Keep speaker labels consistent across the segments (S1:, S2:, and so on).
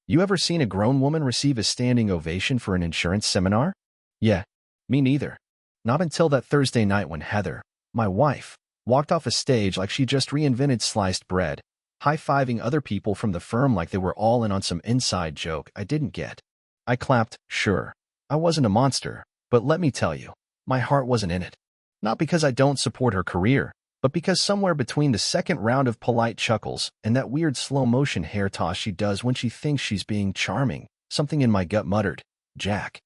S1: You ever seen a grown woman receive a standing ovation for an insurance seminar? Yeah, me neither. Not until that Thursday night when Heather, my wife, walked off a stage like she just reinvented sliced bread, high-fiving other people from the firm like they were all in on some inside joke I didn't get. I clapped, sure. I wasn't a monster, but let me tell you, my heart wasn't in it. Not because I don't support her career, but because somewhere between the second round of polite chuckles and that weird slow-motion hair toss she does when she thinks she's being charming, something in my gut muttered, Jack,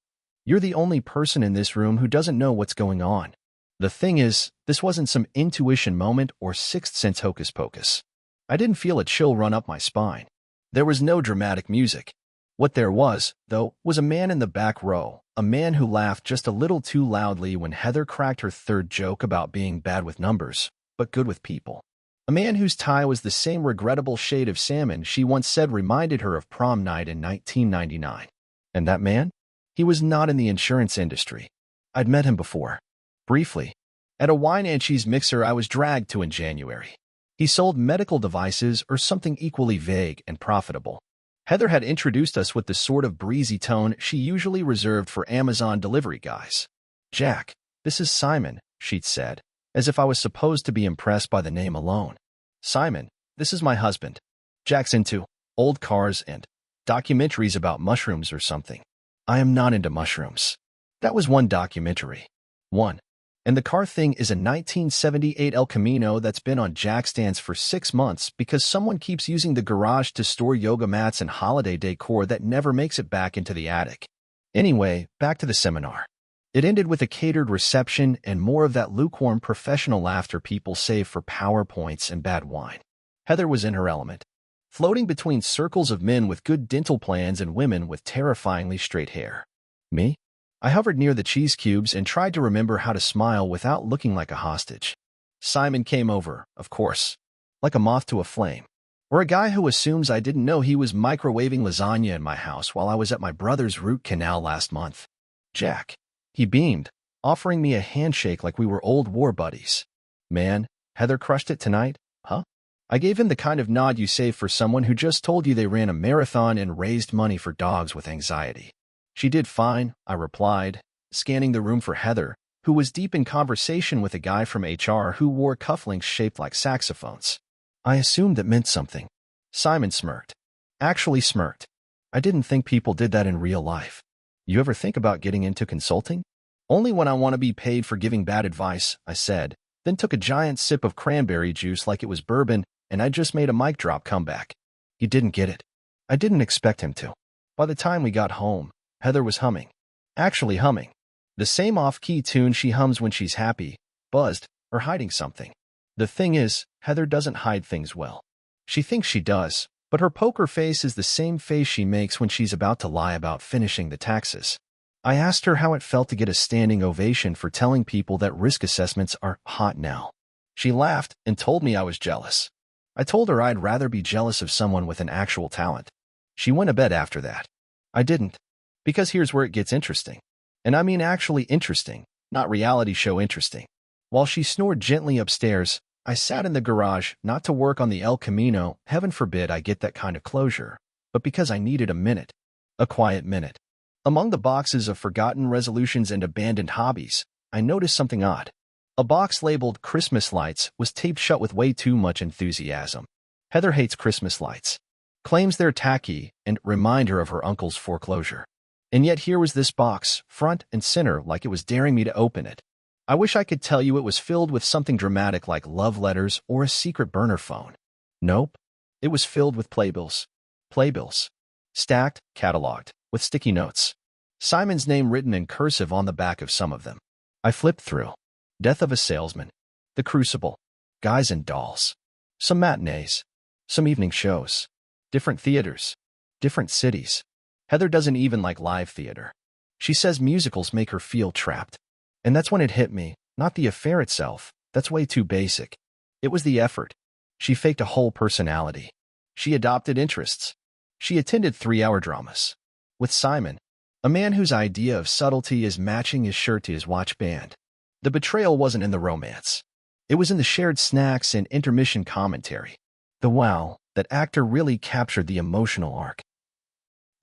S1: you're the only person in this room who doesn't know what's going on. The thing is, this wasn't some intuition moment or sixth sense hocus pocus. I didn't feel a chill run up my spine. There was no dramatic music. What there was, though, was a man in the back row, a man who laughed just a little too loudly when Heather cracked her third joke about being bad with numbers, but good with people. A man whose tie was the same regrettable shade of salmon she once said reminded her of prom night in 1999. And that man? He was not in the insurance industry. I'd met him before. Briefly. At a wine and cheese mixer I was dragged to in January. He sold medical devices or something equally vague and profitable. Heather had introduced us with the sort of breezy tone she usually reserved for Amazon delivery guys. Jack, this is Simon, she'd said, as if I was supposed to be impressed by the name alone. Simon, this is my husband. Jack's into old cars and documentaries about mushrooms or something. I am not into mushrooms. That was one documentary. One. And the car thing is a 1978 El Camino that's been on jack stands for 6 months because someone keeps using the garage to store yoga mats and holiday decor that never makes it back into the attic. Anyway, back to the seminar. It ended with a catered reception and more of that lukewarm professional laughter people save for PowerPoints and bad wine. Heather was in her element, floating between circles of men with good dental plans and women with terrifyingly straight hair. Me? I hovered near the cheese cubes and tried to remember how to smile without looking like a hostage. Simon came over, of course, like a moth to a flame, or a guy who assumes I didn't know he was microwaving lasagna in my house while I was at my brother's root canal last month. Jack. He beamed, offering me a handshake like we were old war buddies. Man, Heather crushed it tonight, huh? I gave him the kind of nod you save for someone who just told you they ran a marathon and raised money for dogs with anxiety. She did fine, I replied, scanning the room for Heather, who was deep in conversation with a guy from HR who wore cufflinks shaped like saxophones. I assumed that meant something. Simon smirked. Actually smirked. I didn't think people did that in real life. You ever think about getting into consulting? Only when I want to be paid for giving bad advice, I said, then took a giant sip of cranberry juice like it was bourbon, and I just made a mic drop comeback. He didn't get it. I didn't expect him to. By the time we got home, Heather was humming. Actually humming. The same off-key tune she hums when she's happy, buzzed, or hiding something. The thing is, Heather doesn't hide things well. She thinks she does, but her poker face is the same face she makes when she's about to lie about finishing the taxes. I asked her how it felt to get a standing ovation for telling people that risk assessments are hot now. She laughed and told me I was jealous. I told her I'd rather be jealous of someone with an actual talent. She went to bed after that. I didn't. Because here's where it gets interesting. And I mean actually interesting, not reality show interesting. While she snored gently upstairs, I sat in the garage, not to work on the El Camino, heaven forbid I get that kind of closure, but because I needed a minute. A quiet minute. Among the boxes of forgotten resolutions and abandoned hobbies, I noticed something odd. A box labeled Christmas lights was taped shut with way too much enthusiasm. Heather hates Christmas lights. Claims they're tacky and remind her of her uncle's foreclosure. And yet here was this box, front and center, like it was daring me to open it. I wish I could tell you it was filled with something dramatic like love letters or a secret burner phone. Nope. It was filled with playbills. Playbills. Stacked, cataloged, with sticky notes. Simon's name written in cursive on the back of some of them. I flipped through. Death of a Salesman. The Crucible. Guys and Dolls. Some matinees. Some evening shows. Different theaters. Different cities. Heather doesn't even like live theater. She says musicals make her feel trapped. And that's when it hit me, not the affair itself. That's way too basic. It was the effort. She faked a whole personality. She adopted interests. She attended 3-hour dramas. With Simon, a man whose idea of subtlety is matching his shirt to his watch band. The betrayal wasn't in the romance. It was in the shared snacks and intermission commentary. The wow, that actor really captured the emotional arc.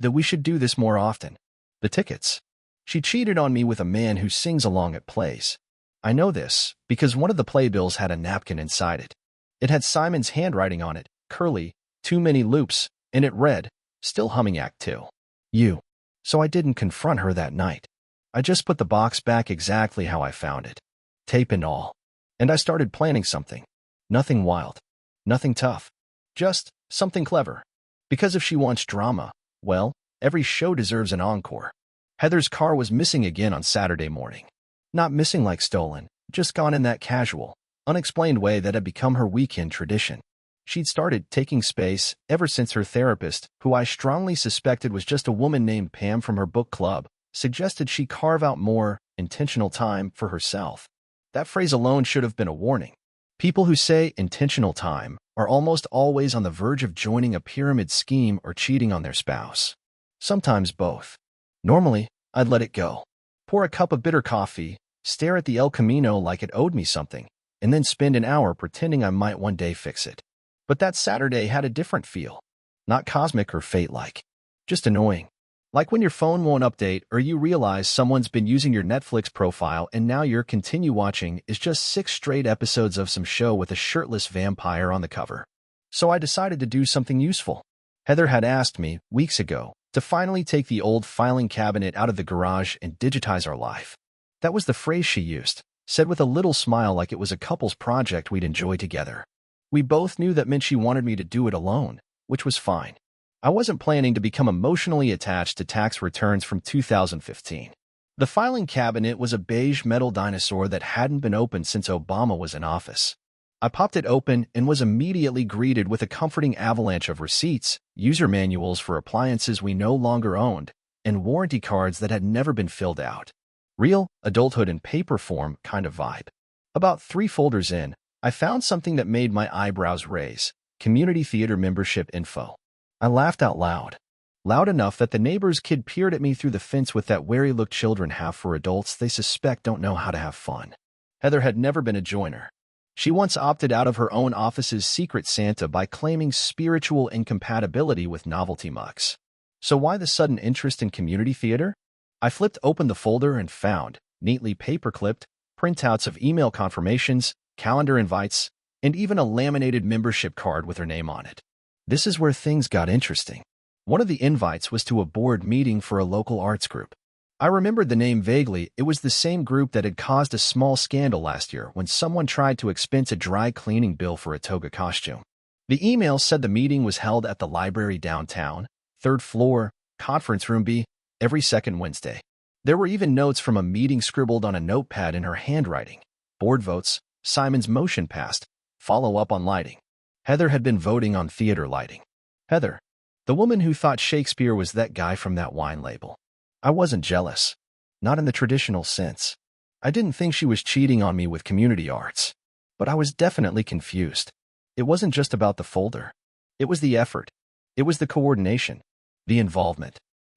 S1: that we should do this more often. The tickets. She cheated on me with a man who sings along at plays. I know this because one of the playbills had a napkin inside it. It had Simon's handwriting on it, curly, too many loops, and it read, "Still humming Act 2. You." So I didn't confront her that night. I just put the box back exactly how I found it, tape and all. And I started planning something. Nothing wild. Nothing tough. Just something clever. Because if she wants drama, well, every show deserves an encore. Heather's car was missing again on Saturday morning. Not missing like stolen, just gone in that casual, unexplained way that had become her weekend tradition. She'd started taking space ever since her therapist, who I strongly suspected was just a woman named Pam from her book club, suggested she carve out more intentional time for herself. That phrase alone should have been a warning. People who say intentional time are almost always on the verge of joining a pyramid scheme or cheating on their spouse. Sometimes both. Normally, I'd let it go. Pour a cup of bitter coffee, stare at the El Camino like it owed me something, and then spend an hour pretending I might one day fix it. But that Saturday had a different feel. Not cosmic or fate-like. Just annoying. Like when your phone won't update or you realize someone's been using your Netflix profile and now your continue watching is just 6 straight episodes of some show with a shirtless vampire on the cover. So I decided to do something useful. Heather had asked me, weeks ago, to finally take the old filing cabinet out of the garage and digitize our life. That was the phrase she used, said with a little smile like it was a couple's project we'd enjoy together. We both knew that meant she wanted me to do it alone, which was fine. I wasn't planning to become emotionally attached to tax returns from 2015. The filing cabinet was a beige metal dinosaur that hadn't been opened since Obama was in office. I popped it open and was immediately greeted with a comforting avalanche of receipts, user manuals for appliances we no longer owned, and warranty cards that had never been filled out. Real adulthood in paper form kind of vibe. About 3 folders in, I found something that made my eyebrows raise: community theater membership info. I laughed out loud. Loud enough that the neighbor's kid peered at me through the fence with that wary look children have for adults they suspect don't know how to have fun. Heather had never been a joiner. She once opted out of her own office's Secret Santa by claiming spiritual incompatibility with novelty mugs. So why the sudden interest in community theater? I flipped open the folder and found, neatly paper-clipped, printouts of email confirmations, calendar invites, and even a laminated membership card with her name on it. This is where things got interesting. One of the invites was to a board meeting for a local arts group. I remembered the name vaguely. It was the same group that had caused a small scandal last year when someone tried to expense a dry cleaning bill for a toga costume. The email said the meeting was held at the library downtown, 3rd floor, conference room B, every second Wednesday. There were even notes from a meeting scribbled on a notepad in her handwriting. Board votes, Simon's motion passed, follow up on lighting. Heather had been voting on theater lighting. Heather, the woman who thought Shakespeare was that guy from that wine label. I wasn't jealous. Not in the traditional sense. I didn't think she was cheating on me with community arts. But I was definitely confused. It wasn't just about the folder. It was the effort. It was the coordination. The involvement.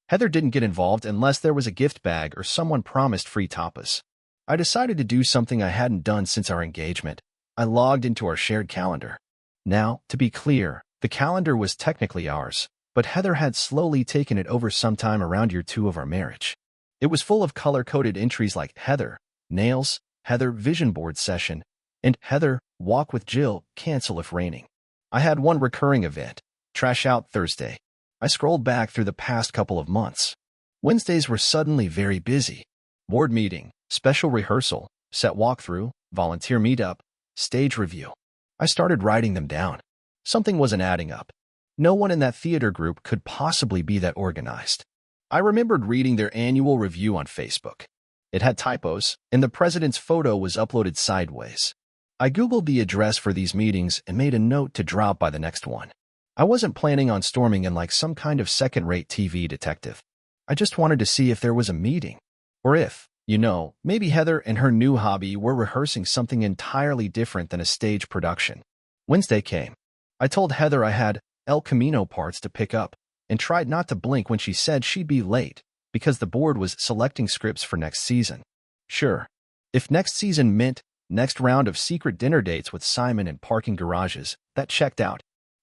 S1: Heather didn't get involved unless there was a gift bag or someone promised free tapas. I decided to do something I hadn't done since our engagement. I logged into our shared calendar. Now, to be clear, the calendar was technically ours, but Heather had slowly taken it over sometime around year 2 of our marriage. It was full of color-coded entries like Heather, nails, Heather, vision board session, and Heather, walk with Jill, cancel if raining. I had one recurring event, trash out Thursday. I scrolled back through the past couple of months. Wednesdays were suddenly very busy. Board meeting, special rehearsal, set walkthrough, volunteer meetup, stage review. I started writing them down. Something wasn't adding up. No one in that theater group could possibly be that organized. I remembered reading their annual review on Facebook. It had typos, and the president's photo was uploaded sideways. I Googled the address for these meetings and made a note to drop by the next one. I wasn't planning on storming in like some kind of second-rate TV detective. I just wanted to see if there was a meeting. Or if, maybe Heather and her new hobby were rehearsing something entirely different than a stage production. Wednesday came. I told Heather I had El Camino parts to pick up and tried not to blink when she said she'd be late because the board was selecting scripts for next season. Sure, if next season meant next round of secret dinner dates with Simon in parking garages, that checked out.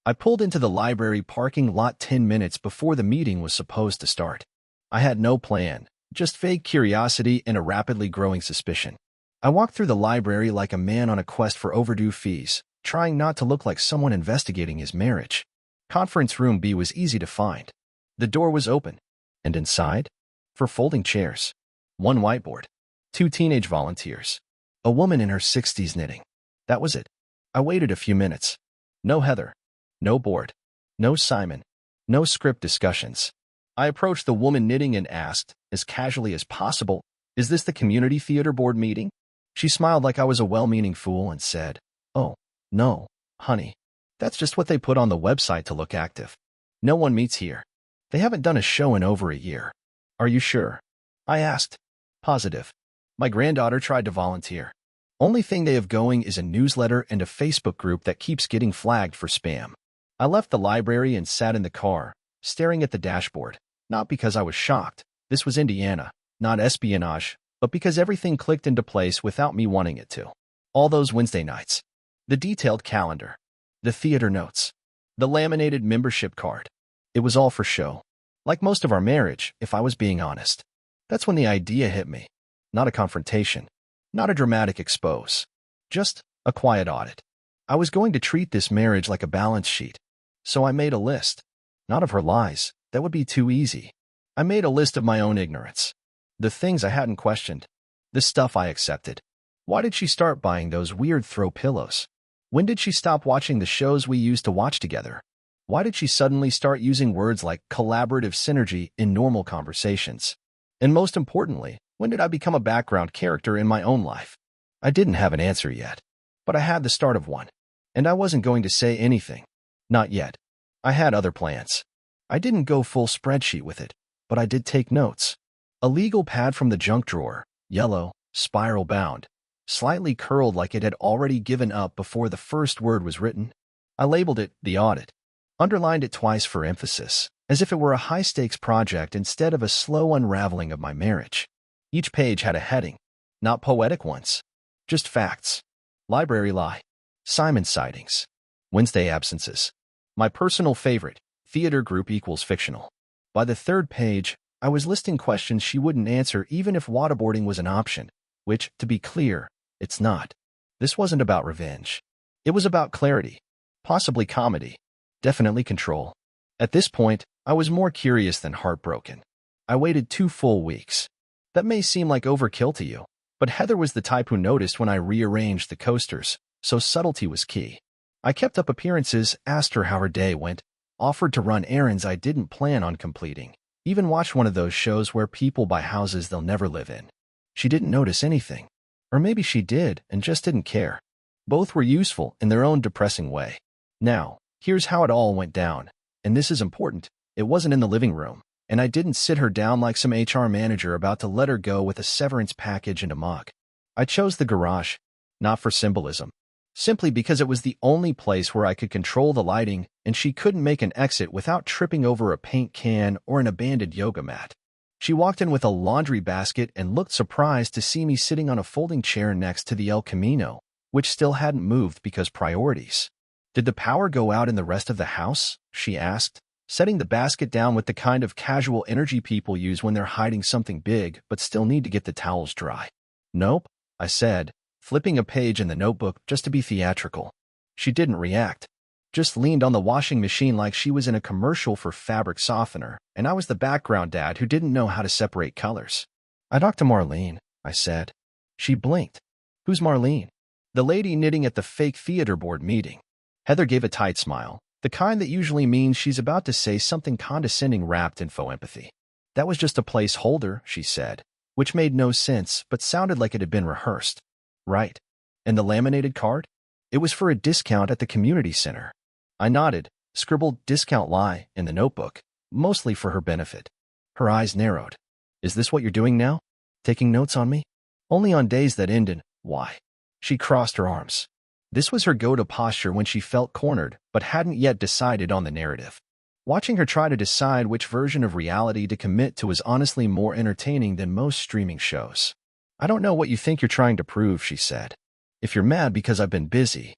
S1: I pulled into the library parking lot 10 minutes before the meeting was supposed to start. I had no plan, just vague curiosity and a rapidly growing suspicion. I walked through the library like a man on a quest for overdue fees, trying not to look like someone investigating his marriage. Conference room B was easy to find. The door was open, and inside, four folding chairs, one whiteboard, two teenage volunteers, a woman in her 60s knitting. That was it. I waited a few minutes. No Heather, no board, no Simon, no script discussions. I approached the woman knitting and asked, as casually as possible, "Is this the community theater board meeting?" She smiled like I was a well-meaning fool and said, "Oh, no, honey. That's just what they put on the website to look active. No one meets here. They haven't done a show in over a year." "Are you sure?" I asked. "Positive. My granddaughter tried to volunteer. Only thing they have going is a newsletter and a Facebook group that keeps getting flagged for spam." I left the library and sat in the car, staring at the dashboard, not because I was shocked. This was Indiana, not espionage, but because everything clicked into place without me wanting it to. All those Wednesday nights. The detailed calendar. The theater notes. The laminated membership card. It was all for show. Like most of our marriage, if I was being honest. That's when the idea hit me. Not a confrontation. Not a dramatic expose. Just a quiet audit. I was going to treat this marriage like a balance sheet. So I made a list. Not of her lies. That would be too easy. I made a list of my own ignorance. The things I hadn't questioned. The stuff I accepted. Why did she start buying those weird throw pillows? When did she stop watching the shows we used to watch together? Why did she suddenly start using words like collaborative synergy in normal conversations? And most importantly, when did I become a background character in my own life? I didn't have an answer yet, but I had the start of one. And I wasn't going to say anything. Not yet. I had other plans. I didn't go full spreadsheet with it, but I did take notes. A legal pad from the junk drawer, yellow, spiral bound, slightly curled like it had already given up before the first word was written. I labeled it the audit, underlined it twice for emphasis, as if it were a high-stakes project instead of a slow unraveling of my marriage. Each page had a heading, not poetic ones, just facts. Library lie, Simon sightings, Wednesday absences. My personal favorite, theater group equals fictional. By the third page, I was listing questions she wouldn't answer even if waterboarding was an option, which, to be clear, it's not. This wasn't about revenge. It was about clarity, possibly comedy, definitely control. At this point, I was more curious than heartbroken. I waited 2 full weeks. That may seem like overkill to you, but Heather was the type who noticed when I rearranged the coasters, so subtlety was key. I kept up appearances, asked her how her day went, offered to run errands I didn't plan on completing, even watched one of those shows where people buy houses they'll never live in. She didn't notice anything. Or maybe she did and just didn't care. Both were useful in their own depressing way. Now, here's how it all went down, and this is important. It wasn't in the living room, and I didn't sit her down like some HR manager about to let her go with a severance package and a mug. I chose the garage, not for symbolism, simply because it was the only place where I could control the lighting and she couldn't make an exit without tripping over a paint can or an abandoned yoga mat. She walked in with a laundry basket and looked surprised to see me sitting on a folding chair next to the El Camino, which still hadn't moved because priorities. "Did the power go out in the rest of the house?" she asked, setting the basket down with the kind of casual energy people use when they're hiding something big but still need to get the towels dry. "Nope," I said, flipping a page in the notebook just to be theatrical. She didn't react, just leaned on the washing machine like she was in a commercial for fabric softener, and I was the background dad who didn't know how to separate colors. "I talked to Marlene," I said. She blinked. "Who's Marlene?" "The lady knitting at the fake theater board meeting." Heather gave a tight smile, the kind that usually means she's about to say something condescending wrapped in faux empathy. "That was just a placeholder," she said, which made no sense but sounded like it had been rehearsed. "Right. And the laminated card? It was for a discount at the community center." I nodded, scribbled "discount lie" in the notebook, mostly for her benefit. Her eyes narrowed. "Is this what you're doing now? Taking notes on me?" "Only on days that end in why." She crossed her arms. This was her go-to posture when she felt cornered but hadn't yet decided on the narrative. Watching her try to decide which version of reality to commit to was honestly more entertaining than most streaming shows. "I don't know what you think you're trying to prove," she said. "If you're mad because I've been busy."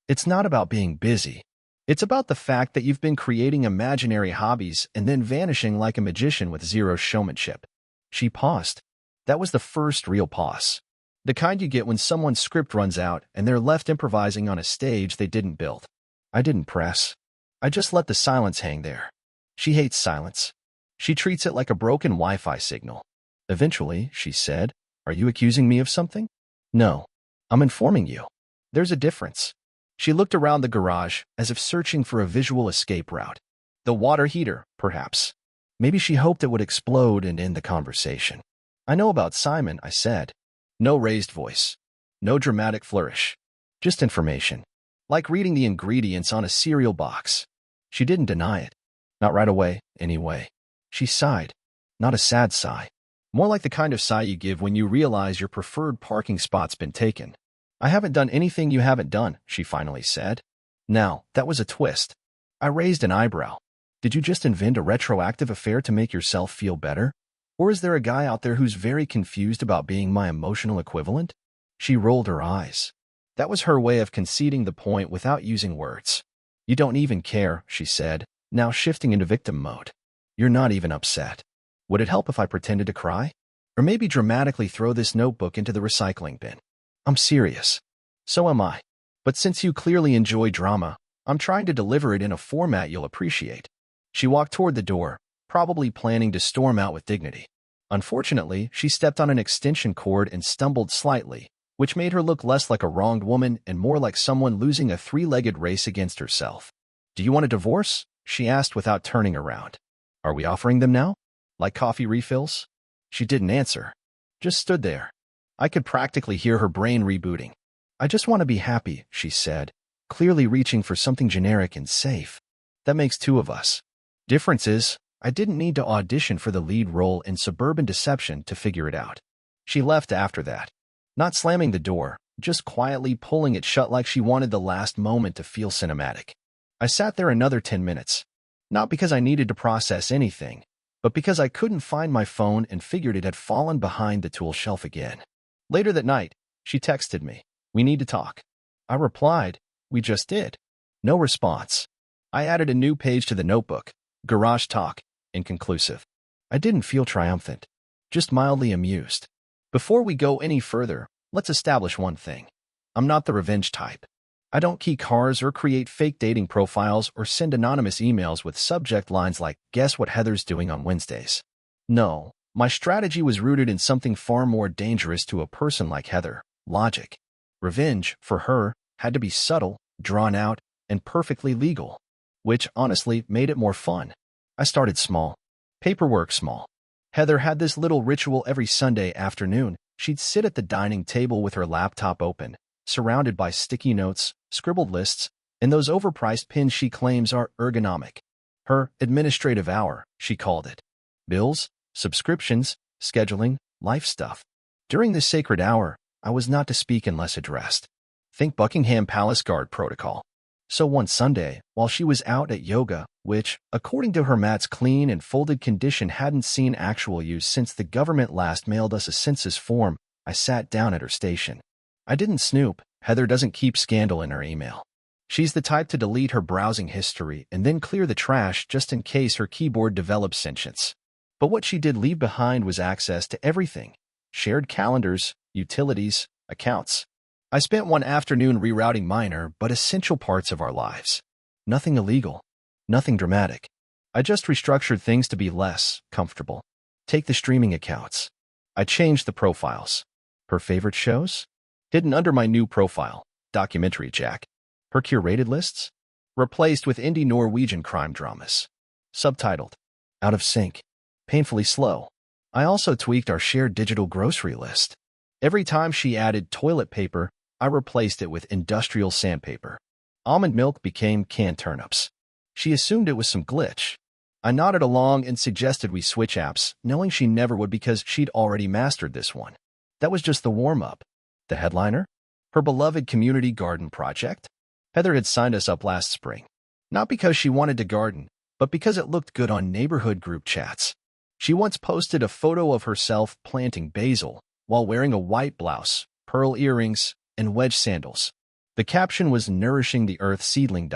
S1: "It's not about being busy. It's about the fact that you've been creating imaginary hobbies and then vanishing like a magician with zero showmanship. She paused. That was the first real pause. The kind you get when someone's script runs out and they're left improvising on a stage they didn't build. I didn't press. I just let the silence hang there. She hates silence. She treats it like a broken Wi-Fi signal. Eventually, she said, "Are you accusing me of something?" "No. I'm informing you. There's a difference." She looked around the garage as if searching for a visual escape route. The water heater, perhaps. Maybe she hoped it would explode and end the conversation. "I know about Simon," I said. No raised voice. No dramatic flourish. Just information. Like reading the ingredients on a cereal box. She didn't deny it. Not right away, anyway. She sighed. Not a sad sigh. More like the kind of sigh you give when you realize your preferred parking spot's been taken. "I haven't done anything you haven't done," she finally said. Now, that was a twist. I raised an eyebrow. Did you just invent a retroactive affair to make yourself feel better? Or is there a guy out there who's very confused about being my emotional equivalent? She rolled her eyes. That was her way of conceding the point without using words. "You don't even care," she said, now shifting into victim mode. "You're not even upset. Would it help if I pretended to cry? Or maybe dramatically throw this notebook into the recycling bin? I'm serious." "So am I. But since you clearly enjoy drama, I'm trying to deliver it in a format you'll appreciate." She walked toward the door, probably planning to storm out with dignity. Unfortunately, she stepped on an extension cord and stumbled slightly, which made her look less like a wronged woman and more like someone losing a three-legged race against herself. "Do you want a divorce?" she asked without turning around. "Are we offering them now? Like coffee refills?" She didn't answer. Just stood there. I could practically hear her brain rebooting. "I just want to be happy," she said, clearly reaching for something generic and safe. "That makes two of us. Difference is, I didn't need to audition for the lead role in Suburban Deception to figure it out." She left after that. Not slamming the door, just quietly pulling it shut like she wanted the last moment to feel cinematic. I sat there another 10 minutes. Not because I needed to process anything, but because I couldn't find my phone and figured it had fallen behind the tool shelf again. Later that night, she texted me, "We need to talk." I replied, "We just did." No response. I added a new page to the notebook. Garage talk. Inconclusive. I didn't feel triumphant. Just mildly amused. Before we go any further, let's establish one thing. I'm not the revenge type. I don't key cars or create fake dating profiles or send anonymous emails with subject lines like, "Guess what Heather's doing on Wednesdays." No, my strategy was rooted in something far more dangerous to a person like Heather: logic. Revenge, for her, had to be subtle, drawn out, and perfectly legal, which honestly made it more fun. I started small. Paperwork small. Heather had this little ritual every Sunday afternoon. She'd sit at the dining table with her laptop open, surrounded by sticky notes, scribbled lists, and those overpriced pins she claims are ergonomic. Her administrative hour, she called it. Bills, subscriptions, scheduling, life stuff. During this sacred hour, I was not to speak unless addressed. Think Buckingham Palace Guard protocol. So one Sunday, while she was out at yoga, which, according to her mat's clean and folded condition, hadn't seen actual use since the government last mailed us a census form, I sat down at her station. I didn't snoop. Heather doesn't keep scandal in her email. She's the type to delete her browsing history and then clear the trash just in case her keyboard develops sentience. But what she did leave behind was access to everything. Shared calendars, utilities, accounts. I spent one afternoon rerouting minor but essential parts of our lives. Nothing illegal. Nothing dramatic. I just restructured things to be less comfortable. Take the streaming accounts. I changed the profiles. Her favorite shows? Hidden under my new profile, Documentary Jack. Her curated lists? Replaced with indie Norwegian crime dramas. Subtitled, Out of Sync. Painfully slow. I also tweaked our shared digital grocery list. Every time she added toilet paper, I replaced it with industrial sandpaper. Almond milk became canned turnips. She assumed it was some glitch. I nodded along and suggested we switch apps, knowing she never would because she'd already mastered this one. That was just the warm-up. The headliner? Her beloved community garden project? Heather had signed us up last spring. Not because she wanted to garden, but because it looked good on neighborhood group chats. She once posted a photo of herself planting basil while wearing a white blouse, pearl earrings, and wedge sandals. The caption was "Nourishing the Earth Seedling."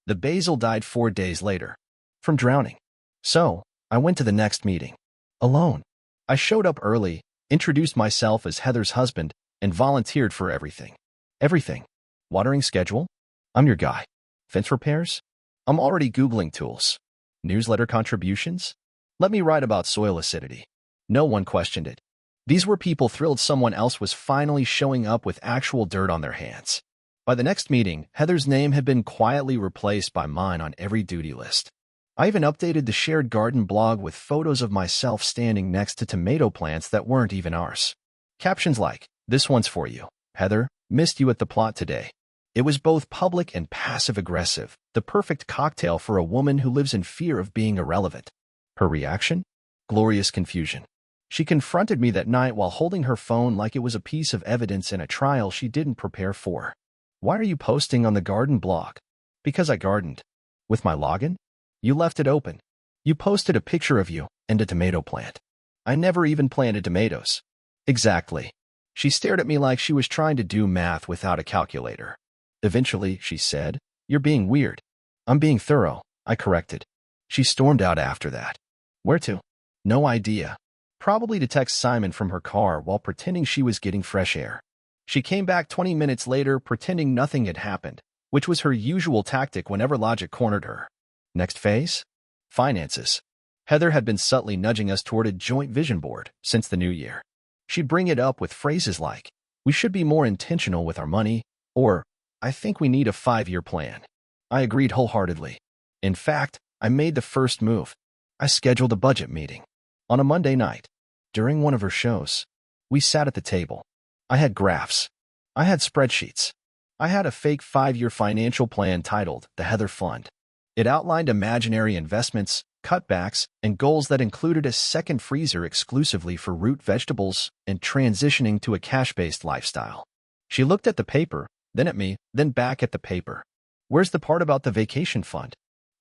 S1: The basil died 4 days later. From drowning. So, I went to the next meeting. Alone. I showed up early, introduced myself as Heather's husband, and volunteered for everything. Everything. Watering schedule? I'm your guy. Fence repairs? I'm already Googling tools. Newsletter contributions? Let me write about soil acidity. No one questioned it. These were people thrilled someone else was finally showing up with actual dirt on their hands. By the next meeting, Heather's name had been quietly replaced by mine on every duty list. I even updated the shared garden blog with photos of myself standing next to tomato plants that weren't even ours. Captions like, "This one's for you. Heather, missed you at the plot today." It was both public and passive-aggressive, the perfect cocktail for a woman who lives in fear of being irrelevant. Her reaction? Glorious confusion. She confronted me that night while holding her phone like it was a piece of evidence in a trial she didn't prepare for. "Why are you posting on the garden blog?" "Because I gardened." "With my login?" "You left it open. You posted a picture of you and a tomato plant." "I never even planted tomatoes." "Exactly." She stared at me like she was trying to do math without a calculator. Eventually, she said, "You're being weird." "I'm being thorough," I corrected. She stormed out after that. Where to? No idea. Probably to text Simon from her car while pretending she was getting fresh air. She came back 20 minutes later pretending nothing had happened, which was her usual tactic whenever logic cornered her. Next phase? Finances. Heather had been subtly nudging us toward a joint vision board since the new year. She'd bring it up with phrases like, "We should be more intentional with our money," or, "I think we need a 5-year plan." I agreed wholeheartedly. In fact, I made the first move. I scheduled a budget meeting. On a Monday night, during one of her shows, we sat at the table. I had graphs. I had spreadsheets. I had a fake 5-year financial plan titled The Heather Fund. It outlined imaginary investments, cutbacks, and goals that included a second freezer exclusively for root vegetables and transitioning to a cash-based lifestyle. She looked at the paper, then at me, then back at the paper. "Where's the part about the vacation fund?"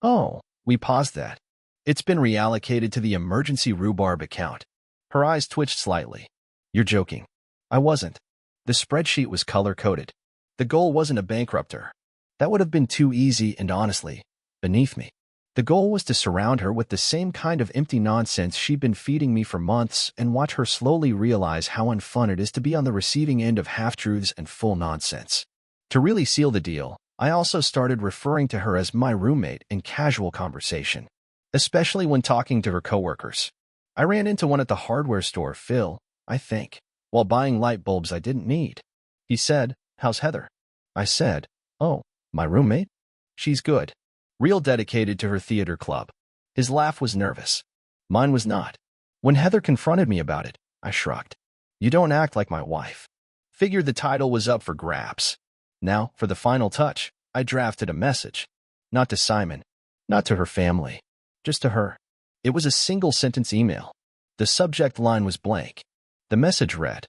S1: "Oh, we paused that. It's been reallocated to the emergency rhubarb account." Her eyes twitched slightly. "You're joking." I wasn't. The spreadsheet was color-coded. The goal wasn't to bankrupt her. That would have been too easy and, honestly, beneath me. The goal was to surround her with the same kind of empty nonsense she'd been feeding me for months and watch her slowly realize how unfun it is to be on the receiving end of half-truths and full nonsense. To really seal the deal, I also started referring to her as my roommate in casual conversation, especially when talking to her coworkers. I ran into one at the hardware store, Phil, I think, while buying light bulbs I didn't need. He said, "How's Heather?" I said, "Oh, my roommate? She's good. Real dedicated to her theater club." His laugh was nervous. Mine was not. When Heather confronted me about it, I shrugged. "You don't act like my wife." Figured the title was up for grabs. Now, for the final touch, I drafted a message. Not to Simon, not to her family, just to her. It was a single-sentence email. The subject line was blank. The message read,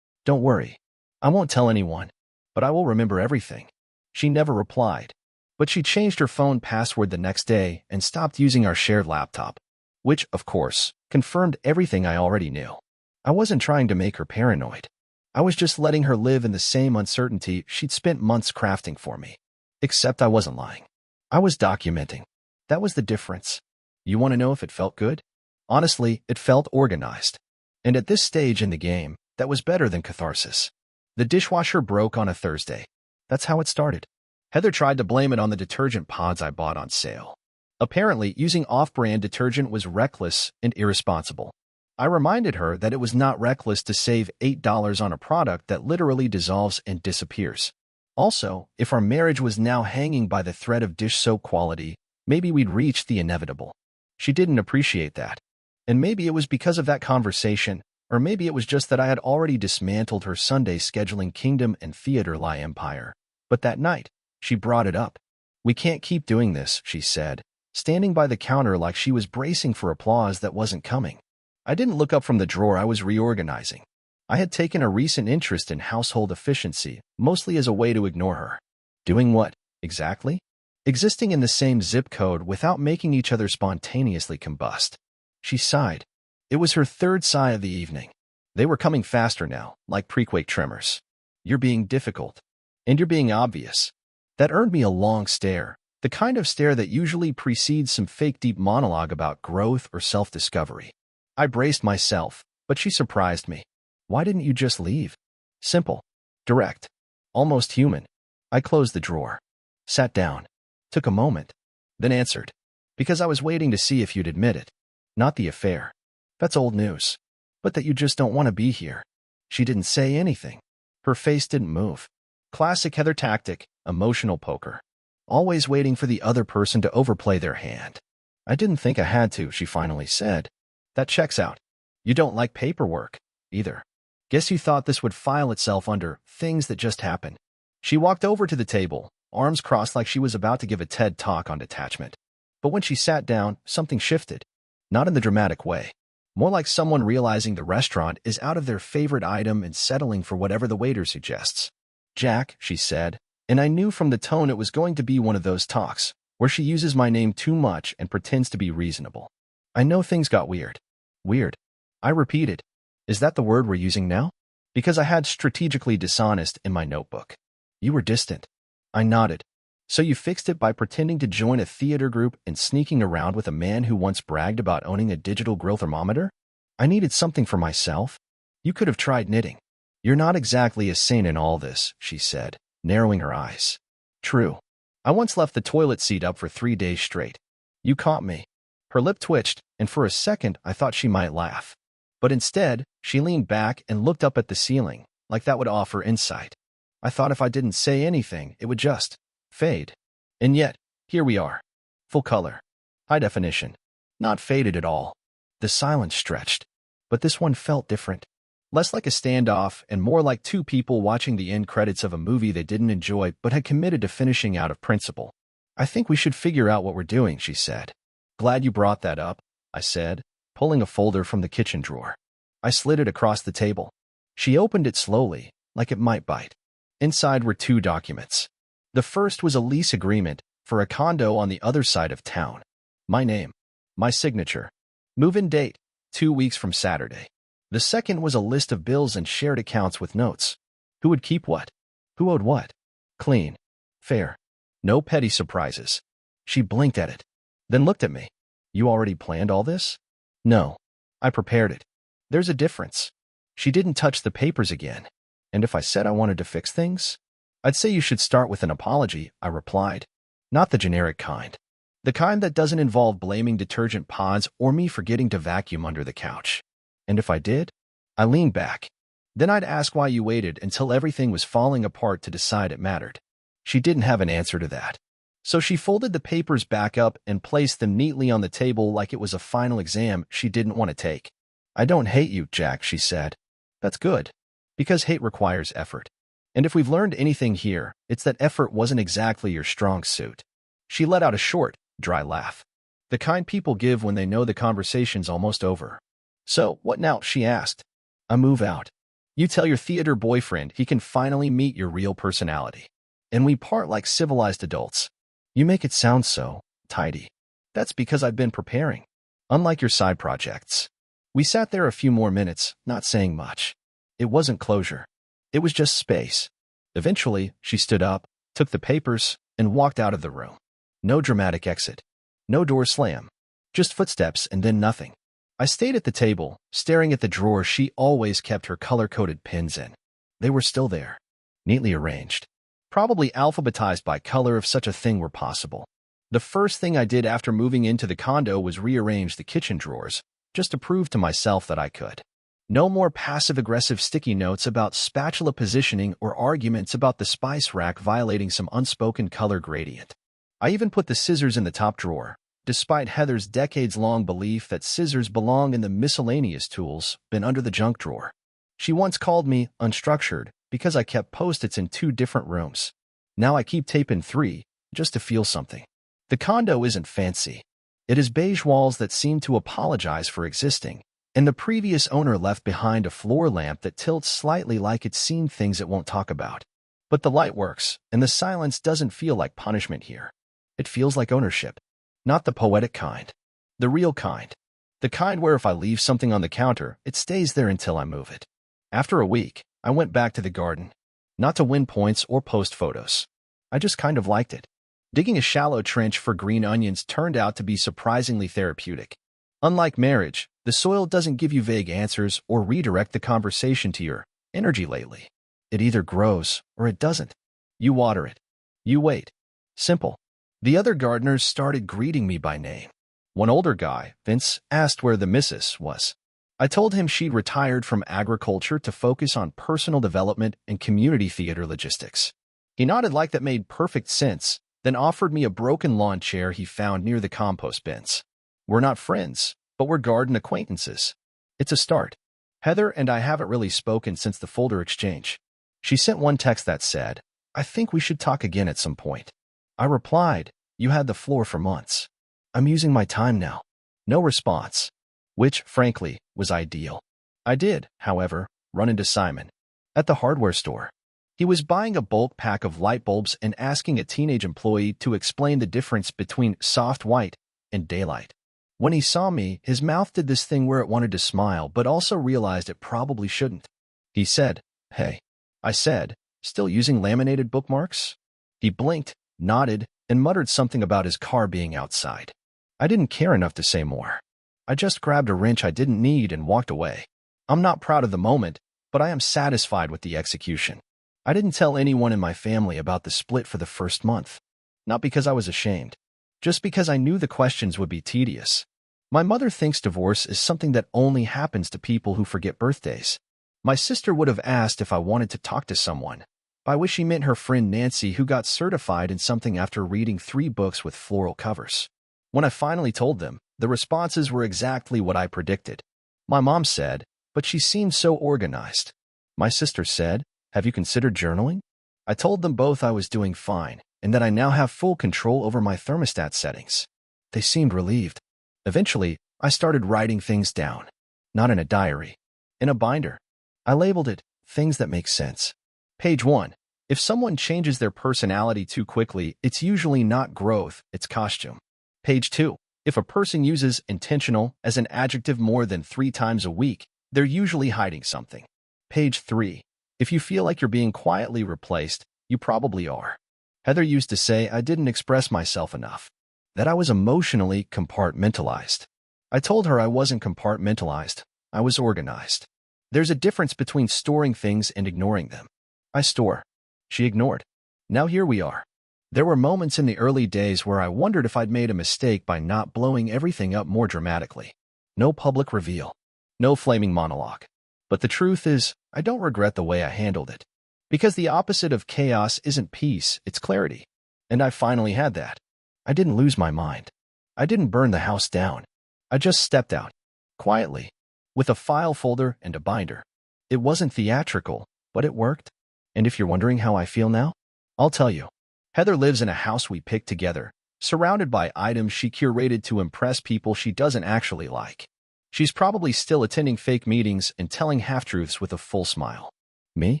S1: "Don't worry. I won't tell anyone, but I will remember everything." She never replied, but she changed her phone password the next day and stopped using our shared laptop, which, of course, confirmed everything I already knew. I wasn't trying to make her paranoid. I was just letting her live in the same uncertainty she'd spent months crafting for me. Except I wasn't lying. I was documenting. That was the difference. You want to know if it felt good? Honestly, it felt organized. And at this stage in the game, that was better than catharsis. The dishwasher broke on a Thursday. That's how it started. Heather tried to blame it on the detergent pods I bought on sale. Apparently, using off-brand detergent was reckless and irresponsible. I reminded her that it was not reckless to save $8 on a product that literally dissolves and disappears. Also, if our marriage was now hanging by the thread of dish soap quality, maybe we'd reached the inevitable. She didn't appreciate that. And maybe it was because of that conversation, or maybe it was just that I had already dismantled her Sunday scheduling kingdom and theater lie empire. But that night, she brought it up. "We can't keep doing this," she said, standing by the counter like she was bracing for applause that wasn't coming. I didn't look up from the drawer I was reorganizing. I had taken a recent interest in household efficiency, mostly as a way to ignore her. Doing what, exactly? Existing in the same zip code without making each other spontaneously combust. She sighed. It was her third sigh of the evening. They were coming faster now, like pre-quake tremors. "You're being difficult. And you're being obvious." That earned me a long stare, The kind of stare that usually precedes some fake deep monologue about growth or self-discovery. I braced myself, but she surprised me. Why didn't you just leave? Simple. Direct. Almost human. I closed the drawer. Sat down. Took a moment. Then answered. Because I was waiting to see if you'd admit it. Not the affair. That's old news. But that you just don't want to be here. She didn't say anything. Her face didn't move. Classic Heather tactic, emotional poker. Always waiting for the other person to overplay their hand. I didn't think I had to, she finally said. That checks out. You don't like paperwork, either. Guess you thought this would file itself under things that just happened. She walked over to the table, arms crossed like she was about to give a TED talk on detachment. But when she sat down, something shifted. Not in the dramatic way. More like someone realizing the restaurant is out of their favorite item and settling for whatever the waiter suggests. Jack, she said, and I knew from the tone it was going to be one of those talks, where she uses my name too much and pretends to be reasonable. I know things got weird. Weird. I repeated. Is that the word we're using now? Because I had strategically dishonest in my notebook. You were distant. I nodded. So you fixed it by pretending to join a theater group and sneaking around with a man who once bragged about owning a digital grill thermometer? I needed something for myself. You could have tried knitting. You're not exactly a saint in all this, she said, narrowing her eyes. True. I once left the toilet seat up for 3 days straight. You caught me. Her lip twitched, and for a second I thought she might laugh. But instead, she leaned back and looked up at the ceiling, like that would offer insight. I thought if I didn't say anything, it would just fade. And yet, here we are. Full color. High definition. Not faded at all. The silence stretched. But this one felt different. Less like a standoff and more like two people watching the end credits of a movie they didn't enjoy but had committed to finishing out of principle. I think we should figure out what we're doing, she said. Glad you brought that up, I said, pulling a folder from the kitchen drawer. I slid it across the table. She opened it slowly, like it might bite. Inside were 2 documents. The first was a lease agreement for a condo on the other side of town. My name. My signature. Move-in date, 2 weeks from Saturday. The second was a list of bills and shared accounts with notes. Who would keep what? Who owed what? Clean. Fair. No petty surprises. She blinked at it, then looked at me. You already planned all this? No. I prepared it. There's a difference. She didn't touch the papers again. And if I said I wanted to fix things? I'd say you should start with an apology, I replied. Not the generic kind. The kind that doesn't involve blaming detergent pods or me forgetting to vacuum under the couch. And if I did? I leaned back. Then I'd ask why you waited until everything was falling apart to decide it mattered. She didn't have an answer to that. So she folded the papers back up and placed them neatly on the table like it was a final exam she didn't want to take. I don't hate you, Jack, she said. That's good. Because hate requires effort. And if we've learned anything here, it's that effort wasn't exactly your strong suit. She let out a short, dry laugh. The kind people give when they know the conversation's almost over. So, what now? She asked. I move out. You tell your theater boyfriend he can finally meet your real personality. And we part like civilized adults. You make it sound so tidy. That's because I've been preparing. Unlike your side projects. We sat there a few more minutes, not saying much. It wasn't closure. It was just space. Eventually, she stood up, took the papers, and walked out of the room. No dramatic exit. No door slam. Just footsteps and then nothing. I stayed at the table, staring at the drawer she always kept her color-coded pins in. They were still there, neatly arranged. Probably alphabetized by color if such a thing were possible. The first thing I did after moving into the condo was rearrange the kitchen drawers, just to prove to myself that I could. No more passive-aggressive sticky notes about spatula positioning or arguments about the spice rack violating some unspoken color gradient. I even put the scissors in the top drawer, despite Heather's decades-long belief that scissors belong in the miscellaneous tools bin under the junk drawer. She once called me unstructured because I kept Post-its in 2 different rooms. Now I keep tape in 3, just to feel something. The condo isn't fancy. It has beige walls that seem to apologize for existing, and the previous owner left behind a floor lamp that tilts slightly like it's seen things it won't talk about. But the light works, and the silence doesn't feel like punishment here. It feels like ownership. Not the poetic kind. The real kind. The kind where if I leave something on the counter, it stays there until I move it. After a week, I went back to the garden. Not to win points or post photos. I just kind of liked it. Digging a shallow trench for green onions turned out to be surprisingly therapeutic. Unlike marriage, the soil doesn't give you vague answers or redirect the conversation to your energy lately. It either grows or it doesn't. You water it. You wait. Simple. The other gardeners started greeting me by name. One older guy, Vince, asked where the missus was. I told him she'd retired from agriculture to focus on personal development and community theater logistics. He nodded like that made perfect sense, then offered me a broken lawn chair he found near the compost bins. We're not friends, but we're garden acquaintances. It's a start. Heather and I haven't really spoken since the folder exchange. She sent one text that said, "I think we should talk again at some point." I replied, "You had the floor for months. I'm using my time now." No response, which, frankly, was ideal. I did, however, run into Simon at the hardware store. He was buying a bulk pack of light bulbs and asking a teenage employee to explain the difference between soft white and daylight. When he saw me, his mouth did this thing where it wanted to smile but also realized it probably shouldn't. He said, "Hey." I said, "Still using laminated bookmarks?" He blinked, nodded, and muttered something about his car being outside. I didn't care enough to say more. I just grabbed a wrench I didn't need and walked away. I'm not proud of the moment, but I am satisfied with the execution. I didn't tell anyone in my family about the split for the first month. Not because I was ashamed, just because I knew the questions would be tedious. My mother thinks divorce is something that only happens to people who forget birthdays. My sister would have asked if I wanted to talk to someone, by which she meant her friend Nancy, who got certified in something after reading 3 books with floral covers. When I finally told them, the responses were exactly what I predicted. My mom said, "But she seemed so organized." My sister said, "Have you considered journaling?" I told them both I was doing fine and that I now have full control over my thermostat settings. They seemed relieved. Eventually, I started writing things down. Not in a diary. In a binder. I labeled it, "Things That Make Sense." Page 1. If someone changes their personality too quickly, it's usually not growth, it's costume. Page 2. If a person uses intentional as an adjective more than 3 times a week, they're usually hiding something. Page 3. If you feel like you're being quietly replaced, you probably are. Heather used to say I didn't express myself enough, that I was emotionally compartmentalized. I told her I wasn't compartmentalized, I was organized. There's a difference between storing things and ignoring them. I store. She ignored. Now here we are. There were moments in the early days where I wondered if I'd made a mistake by not blowing everything up more dramatically. No public reveal. No flaming monologue. But the truth is, I don't regret the way I handled it. Because the opposite of chaos isn't peace, it's clarity. And I finally had that. I didn't lose my mind. I didn't burn the house down. I just stepped out. Quietly. With a file folder and a binder. It wasn't theatrical, but it worked. And if you're wondering how I feel now, I'll tell you. Heather lives in a house we picked together, surrounded by items she curated to impress people she doesn't actually like. She's probably still attending fake meetings and telling half-truths with a full smile. Me?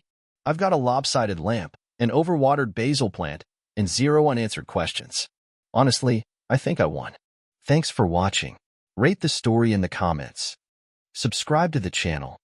S1: I've got a lopsided lamp, an overwatered basil plant, and 0 unanswered questions. Honestly, I think I won. Thanks for watching. Rate the story in the comments. Subscribe to the channel